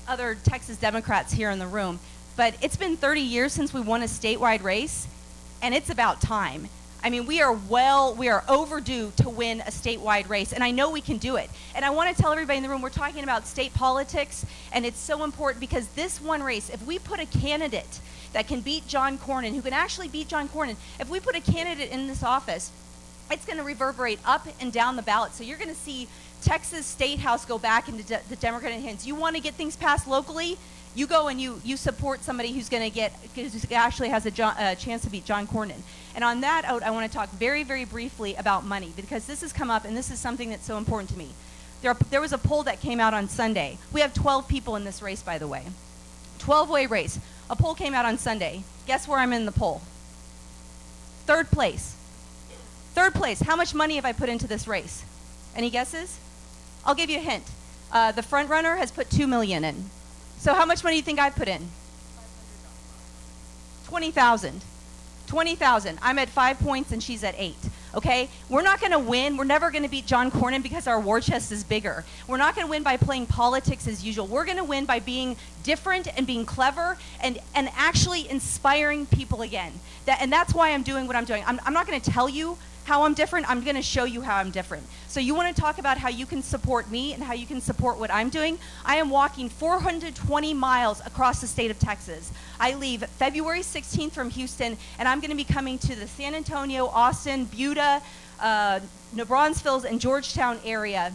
other Texas Democrats here in the room, but it's been 30 years since we won a statewide race, and it's about time. I mean, we are overdue to win a statewide race, and I know we can do it. And I want to tell everybody in the room, we're talking about state politics, and it's so important because this one race, if we put a candidate that can beat John Cornyn, who can actually beat John Cornyn, if we put a candidate in this office, it's going to reverberate up and down the ballot. So you're going to see Texas State House go back into the Democratic hands. You want to get things passed locally? You go and you support somebody who actually has a chance to beat John Cornyn. And on that note, I want to talk very, very briefly about money because this has come up and this is something that's so important to me. There was a poll that came out on Sunday. We have 12 people in this race, by the way. 12-way race. A poll came out on Sunday. Guess where I'm in the poll? 3rd place. 3rd place. How much money have I put into this race? Any guesses? I'll give you a hint. The front runner has put $2 million in. So how much money do you think I put in? $20,000. $20,000. I'm at 5 points and she's at 8. Okay? We're not going to win. We're never going to beat John Cornyn because our war chest is bigger. We're not going to win by playing politics as usual. We're going to win by being different and being clever and actually inspiring people again. And that's why I'm doing what I'm doing. I'm not going to tell you how I'm different. I'm going to show you how I'm different. So you want to talk about how you can support me and how you can support what I'm doing? I am walking 420 miles across the state of Texas. I leave February 16th from Houston, and I'm going to be coming to the San Antonio, Austin, Buda, New Braunfels, and Georgetown area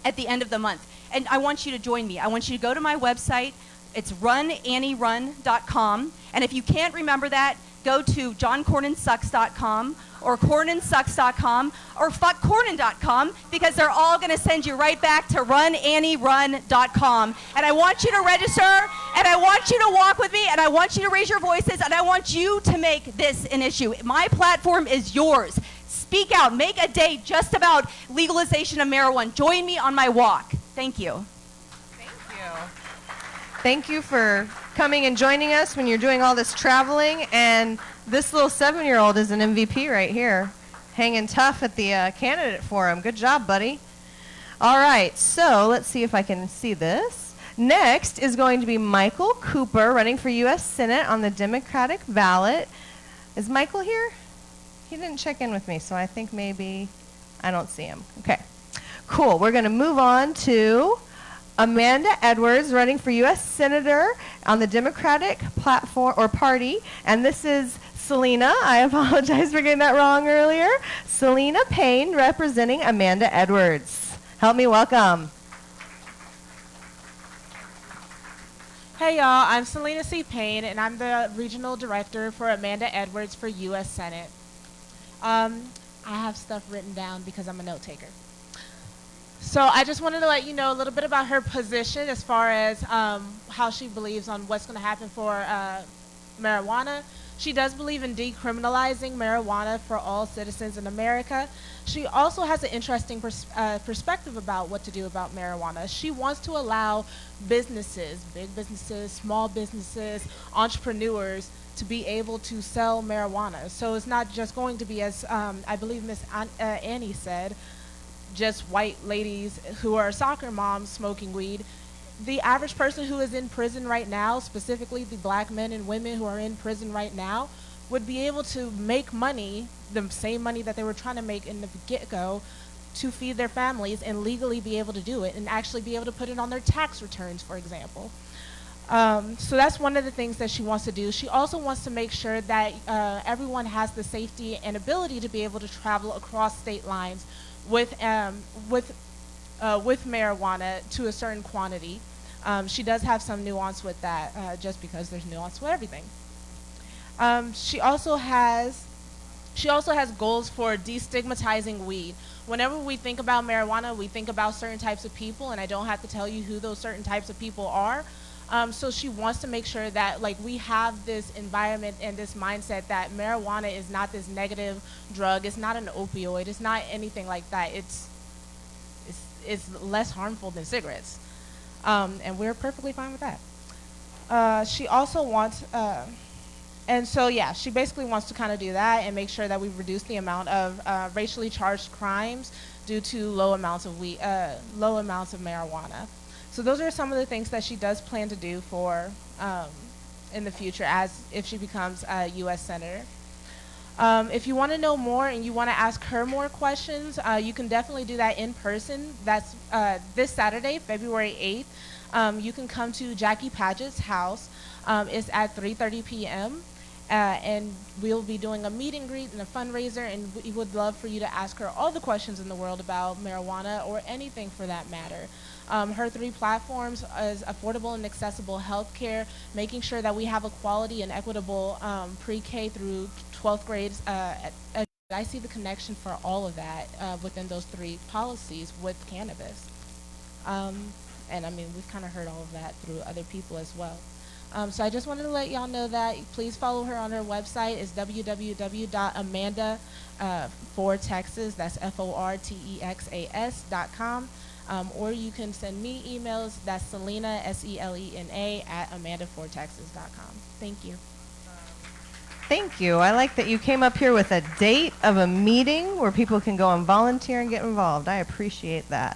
at the end of the month. And I want you to join me. I want you to go to my website. It's runannierun.com. And if you can't remember that, go to johncornynsucks.com or cornynsucks.com or fuckcornyn.com because they're all going to send you right back to runannierun.com. And I want you to register, and I want you to walk with me, and I want you to raise your voices, and I want you to make this an issue. My platform is yours. Speak out. Make a day just about legalization of marijuana. Join me on my walk. Thank you. Thank you for coming and joining us when you're doing all this traveling. And this little 7-year-old is an MVP right here, hanging tough at the candidate forum. Good job, buddy. All right, so let's see if I can see this. Next is going to be Michael Cooper, running for U.S. Senate on the Democratic ballot. Is Michael here? He didn't check in with me, so I think maybe I don't see him. Okay, cool. We're going to move on to Amanda Edwards, running for U.S. Senator on the Democratic platform or party, and this is Selena. I apologize for getting that wrong earlier. Selena Payne, representing Amanda Edwards. Help me welcome. Hey y'all, I'm Selena C. Payne, and I'm the Regional Director for Amanda Edwards for U.S. Senate. I have stuff written down because I'm a note taker. So I just wanted to let you know a little bit about her position as far as how she believes on what's going to happen for marijuana. She does believe in decriminalizing marijuana for all citizens in America. She also has an interesting perspective about what to do about marijuana. She wants to allow businesses, big businesses, small businesses, entrepreneurs, to be able to sell marijuana. So it's not just going to be, as I believe Miss Annie said, just white ladies who are soccer moms smoking weed. The average person who is in prison right now, specifically the black men and women who are in prison right now, would be able to make money, the same money that they were trying to make in the get-go, to feed their families and legally be able to do it and actually be able to put it on their tax returns, for example. So that's one of the things that she wants to do. She also wants to make sure that everyone has the safety and ability to be able to travel across state lines with marijuana to a certain quantity. She does have some nuance with that, just because there's nuance with everything. She also has goals for destigmatizing weed. Whenever we think about marijuana, we think about certain types of people, and I don't have to tell you who those certain types of people are. So she wants to make sure that we have this environment and this mindset that marijuana is not this negative drug. It's not an opioid. It's not anything like that. It's less harmful than cigarettes. And we're perfectly fine with that. She also wants, and so yeah, she basically wants to kind of do that and make sure that we reduce the amount of racially charged crimes due to low amounts of marijuana. So those are some of the things that she does plan to do for in the future if she becomes a U.S. Senator. If you want to know more and you want to ask her more questions, you can definitely do that in person. That's this Saturday, February 8th. You can come to Jackie Padgett's house. It's at 3:30 p.m. And we'll be doing a meet and greet and a fundraiser, and we would love for you to ask her all the questions in the world about marijuana or anything for that matter. Her 3 platforms is affordable and accessible healthcare, making sure that we have a quality and equitable pre-K through 12th grades. I see the connection for all of that within those 3 policies with cannabis. And I mean, we've kind of heard all of that through other people as well. So I just wanted to let y'all know that. Please follow her on her website. It's www.amanda4texas, that's FORTEXAS.com. Or you can send me emails. That's Selena, SELENA, @amanda4texas.com. Thank you. Thank you. I like that you came up here with a date of a meeting where people can go and volunteer and get involved. I appreciate that.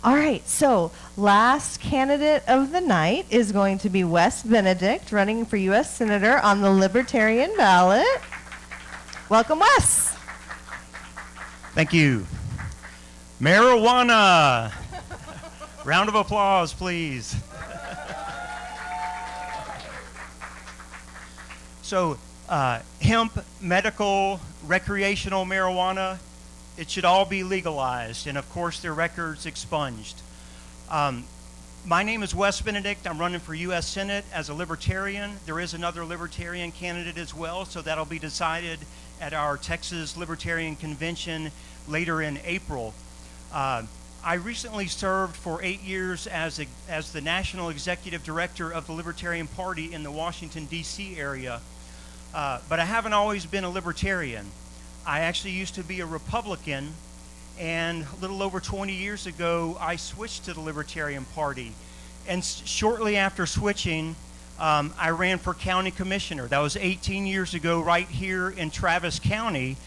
All right, so last candidate of the night is going to be Wes Benedict, running for U.S. Senator on the Libertarian ballot. Welcome, Wes. Thank you. Marijuana. Round of applause, please. So, hemp, medical, recreational marijuana, it should all be legalized, and of course their records expunged. My name is Wes Benedict. I'm running for U.S. Senate as a Libertarian. There is another Libertarian candidate as well, so that'll be decided at our Texas Libertarian Convention later in April. I recently served for 8 years as the National Executive Director of the Libertarian Party in the Washington, D.C. area, but I haven't always been a Libertarian. I actually used to be a Republican, and a little over 20 years ago, I switched to the Libertarian Party. And shortly after switching, I ran for county commissioner. That was 18 years ago right here in Travis County.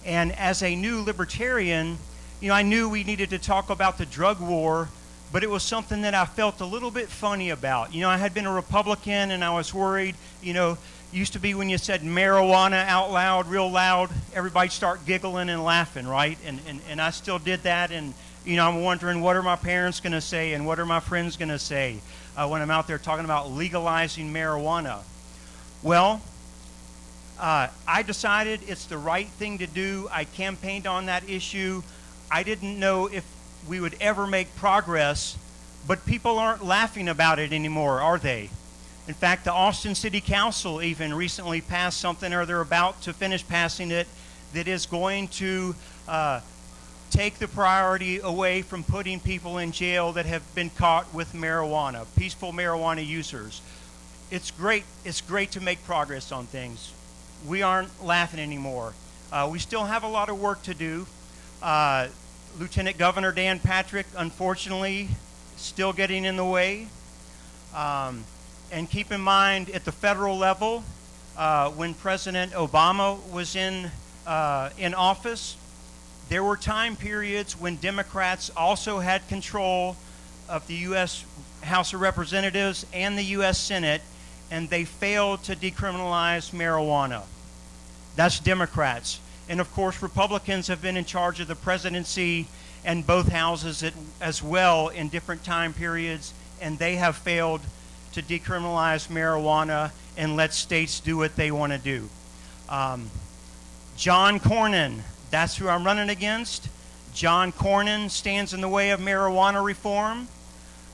And as a new Libertarian, I knew we needed to talk about the drug war, but it was something that I felt a little bit funny about. I had been a Republican, and I was worried, used to be when you said marijuana out loud, real loud, everybody'd start giggling and laughing, right? And I still did that, and I'm wondering, what are my parents going to say, and what are my friends going to say when I'm out there talking about legalizing marijuana? Well, I decided it's the right thing to do. I campaigned on that issue. I didn't know if we would ever make progress, but people aren't laughing about it anymore, are they? In fact, the Austin City Council even recently passed something, or they're about to finish passing it, that is going to take the priority away from putting people in jail that have been caught with marijuana, peaceful marijuana users. It's great to make progress on things. We aren't laughing anymore. We still have a lot of work to do. Lieutenant Governor Dan Patrick, unfortunately, still getting in the way. And keep in mind, at the federal level, when President Obama was in office, there were time periods when Democrats also had control of the U.S. House of Representatives and the U.S. Senate, and they failed to decriminalize marijuana. That's Democrats. And of course, Republicans have been in charge of the presidency and both houses as well in different time periods, and they have failed to decriminalize marijuana and let states do what they want to do. John Cornyn, that's who I'm running against. John Cornyn stands in the way of marijuana reform.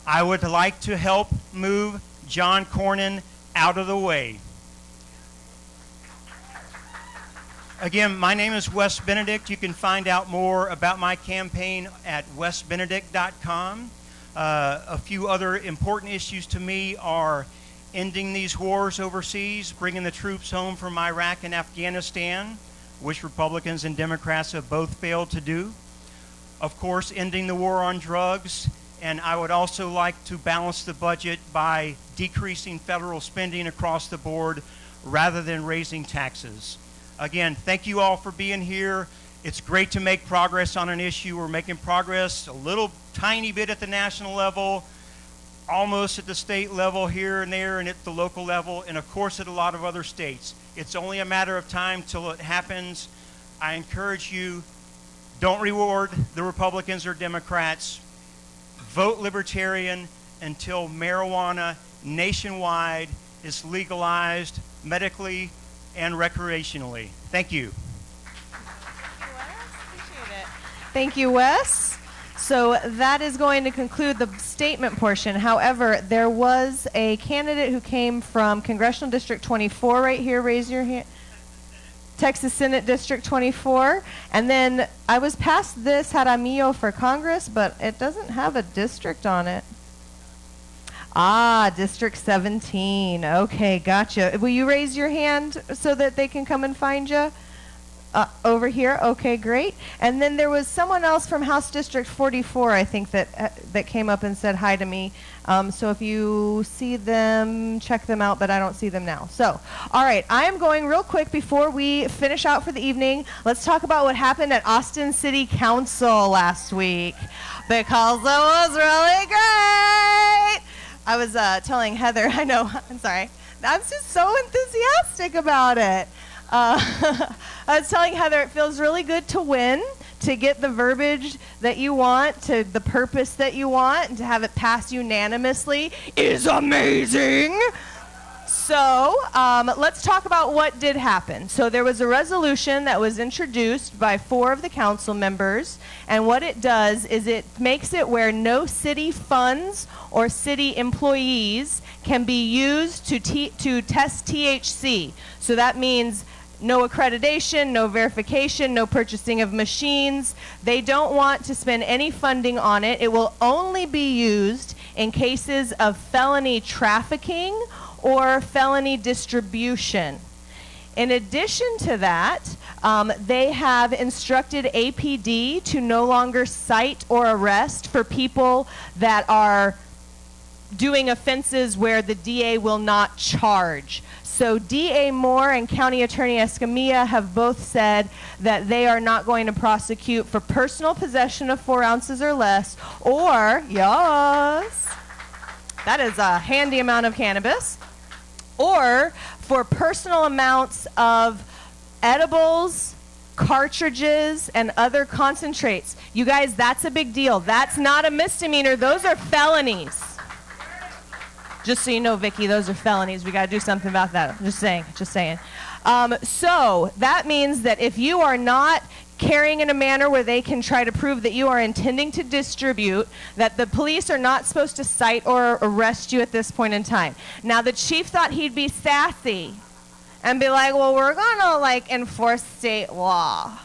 I would like to help move John Cornyn out of the way. Again, my name is Wes Benedict. You can find out more about my campaign at wesbenedict.com. A few other important issues to me are ending these wars overseas, bringing the troops home from Iraq and Afghanistan, which Republicans and Democrats have both failed to do. Of course, ending the war on drugs, and I would also like to balance the budget by decreasing federal spending across the board rather than raising taxes. Again, thank you all for being here. It's great to make progress on an issue. We're making progress a little tiny bit at the national level, almost at the state level here and there, and at the local level, and of course at a lot of other states. It's only a matter of time till it happens. I encourage you, don't reward the Republicans or Democrats. Vote Libertarian until marijuana nationwide is legalized medically and recreationally. Thank you. Thank you, Wes. So that is going to conclude the statement portion. However, there was a candidate who came from Congressional District 24 right here. Raise your hand. Texas Senate District 24. And then I was past this, Jaramillo for Congress, but it doesn't have a district on it. Ah, District 17. Okay, gotcha. Will you raise your hand so that they can come and find you? Over here. Okay, great. And then there was someone else from House District 44, I think, that came up and said hi to me. So if you see them, check them out, but I don't see them now. So, all right, I am going real quick before we finish out for the evening. Let's talk about what happened at Austin City Council last week, because it was really great. I was telling Heather, I know, I'm sorry, I'm just so enthusiastic about it. I was telling Heather it feels really good to win, to get the verbiage that you want, to the purpose that you want, and to have it pass unanimously is amazing. So let's talk about what did happen. So there was a resolution that was introduced by 4 of the council members, and what it does is it makes it where no city funds or city employees can be used to test THC. So that means no accreditation, no verification, no purchasing of machines. They don't want to spend any funding on it. It will only be used in cases of felony trafficking or felony distribution. In addition to that, They have instructed APD to no longer cite or arrest for people that are doing offenses where the DA will not charge. So DA Moore and County Attorney Escamilla have both said that they are not going to prosecute for personal possession of 4 ounces or less, or, yes, that is a handy amount of cannabis, or for personal amounts of edibles, cartridges, and other concentrates. You guys, that's a big deal. That's not a misdemeanor. Those are felonies. Just so you know, Vicki, those are felonies. We got to do something about that. I'm just saying. So that means that if you are not carrying in a manner where they can try to prove that you are intending to distribute, that the police are not supposed to cite or arrest you at this point in time. Now, the chief thought he'd be sassy and be like, well, we're going to enforce state law.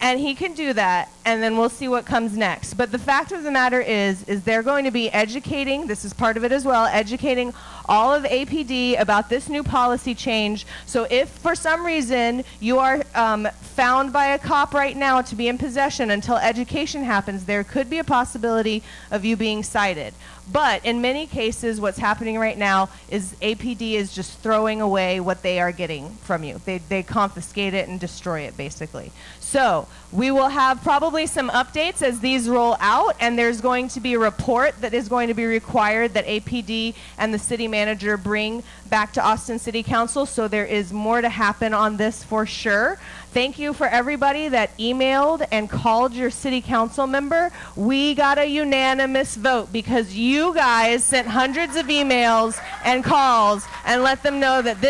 And he can do that, and then we'll see what comes next. But the fact of the matter is they're going to be educating, this is part of it as well, educating all of APD about this new policy change. So if for some reason you are found by a cop right now to be in possession until education happens, there could be a possibility of you being cited. But in many cases, what's happening right now is APD is just throwing away what they are getting from you. They confiscate it and destroy it, basically. So we will have probably some updates as these roll out, and there's going to be a report that is going to be required that APD and the city manager bring back to Austin City Council. So there is more to happen on this for sure. Thank you for everybody that emailed and called your city council member. We got a unanimous vote because you guys sent hundreds of emails and calls and let them know that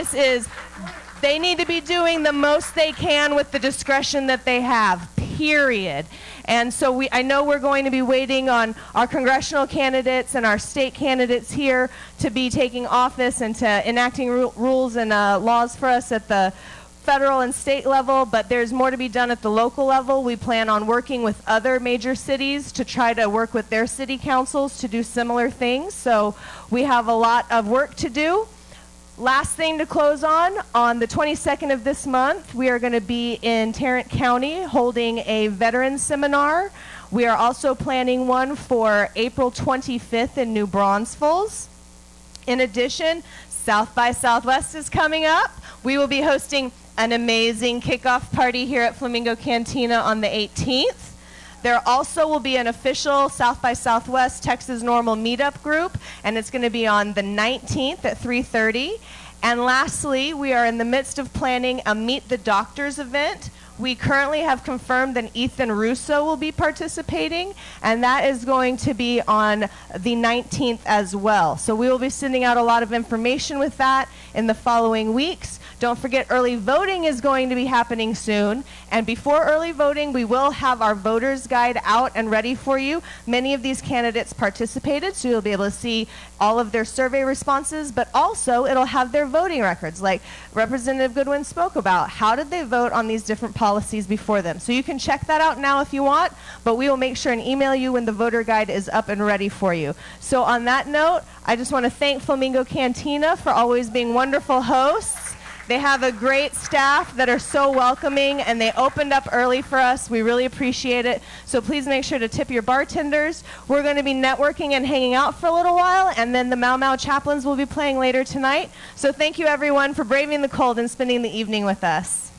they need to be doing the most they can with the discretion that they have, period. And so I know we're going to be waiting on our congressional candidates and our state candidates here to be taking office and to enacting rules and laws for us at the federal and state level, but there's more to be done at the local level. We plan on working with other major cities to try to work with their city councils to do similar things. So we have a lot of work to do. Last thing to close on the 22nd of this month, we are going to be in Tarrant County holding a veteran seminar. We are also planning one for April 25th in New Braunfels. In addition, South by Southwest is coming up. We will be hosting an amazing kickoff party here at Flamingo Cantina on the 18th. There also will be an official South by Southwest Texas Normal meetup group, and it's going to be on the 19th at 3:30. And lastly, we are in the midst of planning a Meet the Doctors event. We currently have confirmed that Ethan Russo will be participating, and that is going to be on the 19th as well. So we will be sending out a lot of information with that in the following weeks. Don't forget, early voting is going to be happening soon. And before early voting, we will have our voters guide out and ready for you. Many of these candidates participated, so you'll be able to see all of their survey responses, but also it'll have their voting records, like Representative Goodwin spoke about. How did they vote on these different policies before them? So you can check that out now if you want, but we will make sure and email you when the voter guide is up and ready for you. So on that note, I just want to thank Flamingo Cantina for always being wonderful hosts. They have a great staff that are so welcoming, and they opened up early for us. We really appreciate it. So please make sure to tip your bartenders. We're going to be networking and hanging out for a little while, and then the Mau Mau Chaplains will be playing later tonight. So thank you, everyone, for braving the cold and spending the evening with us.